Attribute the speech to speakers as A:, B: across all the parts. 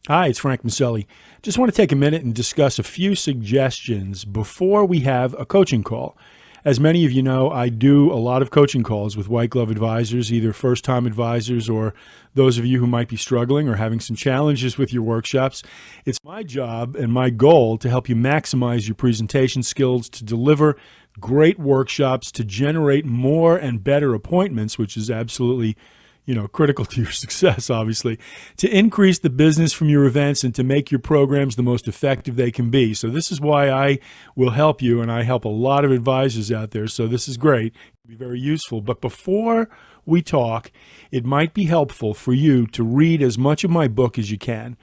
A: Hi, it's Frank Maselli. Just want to take a minute and discuss a few suggestions before we have a coaching call. As many of you know, I do a lot of coaching calls with white glove advisors, either first time advisors or those of you who might be struggling or having some challenges with your workshops. It's my job and my goal to help you maximize your presentation skills, to deliver great workshops, to generate more and better appointments, which is absolutely critical to your success, obviously, to increase the business from your events and to make your programs the most effective they can be. So this is why I will help you, and I help a lot of advisors out there. So this is great. It'll be very useful. But before we talk, it might be helpful for you to read as much of my book as you can.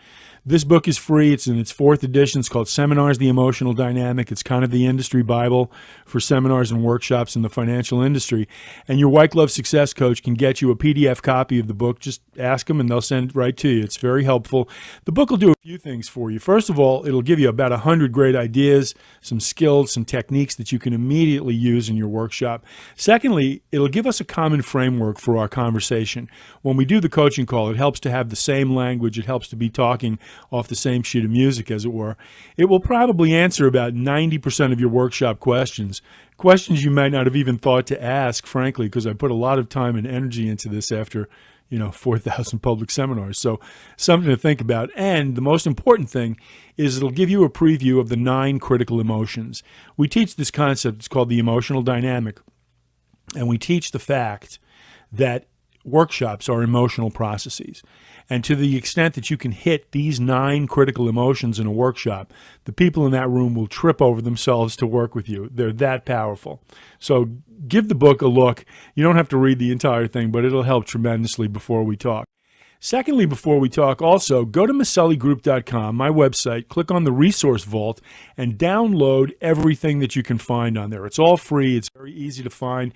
A: This book is free. It's in its fourth edition. It's called Seminars, The Emotional Dynamic. It's kind of the industry Bible for seminars and workshops in the financial industry. And your white glove success coach can get you a PDF copy of the book. Just ask them and they'll send it right to you. It's very helpful. The book will do a few things for you. First of all, it'll give you about 100 great ideas, some skills, some techniques that you can immediately use in your workshop. Secondly, it'll give us a common framework for our conversation. When we do the coaching call, it helps to have the same language. It helps to be talking off the same sheet of music, as it were. It will probably answer about 90% of your workshop questions you might not have even thought to ask, frankly, because I put a lot of time and energy into this after 4,000 public seminars. So something to think about. And the most important thing is it'll give you a preview of the 9 critical emotions. We teach this concept. It's called the emotional dynamic. And we teach the fact that workshops are emotional processes. And to the extent that you can hit these 9 critical emotions in a workshop, the people in that room will trip over themselves to work with you. They're that powerful. So give the book a look. You don't have to read the entire thing, but it'll help tremendously before we talk. Secondly, before we talk, also go to maselligroup.com, my website, click on the resource vault, and download everything that you can find on there. It's all free. It's very easy to find.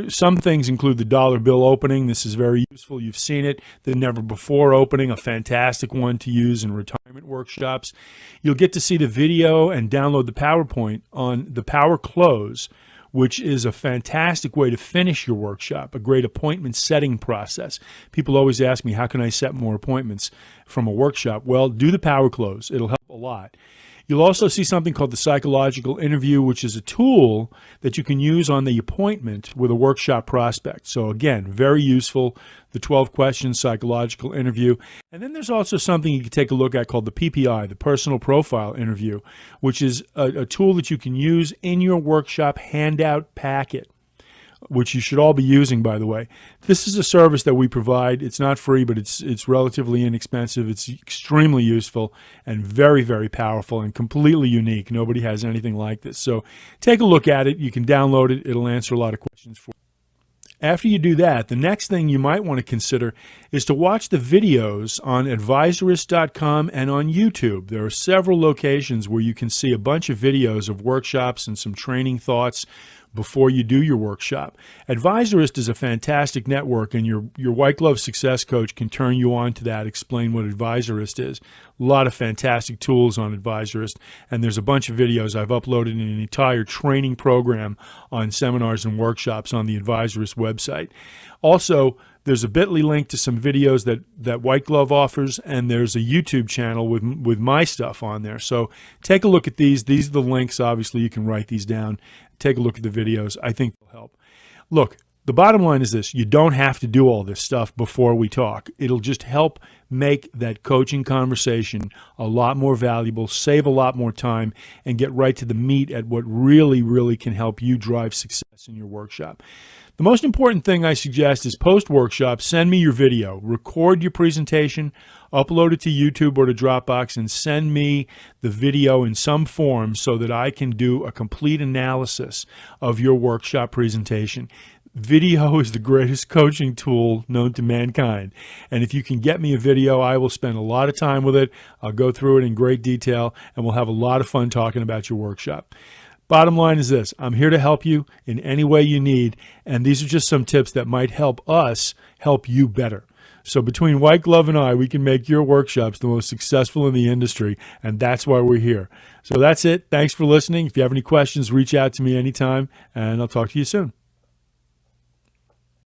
A: Some things include the dollar bill opening. This is very useful. You've seen it. The never before opening, a fantastic one to use in retirement workshops. You'll get to see the video and download the PowerPoint on the Power Close, which is a fantastic way to finish your workshop, a great appointment setting process. People always ask me, how can I set more appointments from a workshop? Well, do the Power Close. It'll help a lot. You'll also see something called the psychological interview, which is a tool that you can use on the appointment with a workshop prospect. So again, very useful, the 12 questions psychological interview. And then there's also something you can take a look at called the PPI, the personal profile interview, which is a tool that you can use in your workshop handout packet, which you should all be using, by the way. This is a service that we provide. It's not free, but it's relatively inexpensive. It's extremely useful and very, very powerful and completely unique. Nobody has anything like this. So take a look at it. You can download it. It'll answer a lot of questions for you. After you do that, the next thing you might want to consider is to watch the videos on advisorist.com and on YouTube. There are several locations where you can see a bunch of videos of workshops and some training thoughts before you do your workshop. Advisorist is a fantastic network, and your white glove success coach can turn you on to that, explain what Advisorist is. A lot of fantastic tools on Advisorist, and there's a bunch of videos. I've uploaded an entire training program on seminars and workshops on the Advisorist website. Also, there's a bit.ly link to some videos that White Glove offers, and there's a YouTube channel with my stuff on there. So take a look at these. These are the links. Obviously, you can write these down. Take a look at the videos. I think they'll help. Look, the bottom line is this. You don't have to do all this stuff before we talk. It'll just help make that coaching conversation a lot more valuable, save a lot more time, and get right to the meat at what really, really can help you drive success in your workshop. The most important thing I suggest is post-workshop, send me your video, record your presentation, upload it to YouTube or to Dropbox, and send me the video in some form so that I can do a complete analysis of your workshop presentation. Video is the greatest coaching tool known to mankind. And if you can get me a video, I will spend a lot of time with it. I'll go through it in great detail, and we'll have a lot of fun talking about your workshop. Bottom line is this. I'm here to help you in any way you need, and these are just some tips that might help us help you better. So between White Glove and I, we can make your workshops the most successful in the industry, and that's why we're here. So that's it. Thanks for listening. If you have any questions, reach out to me anytime, and I'll talk to you soon.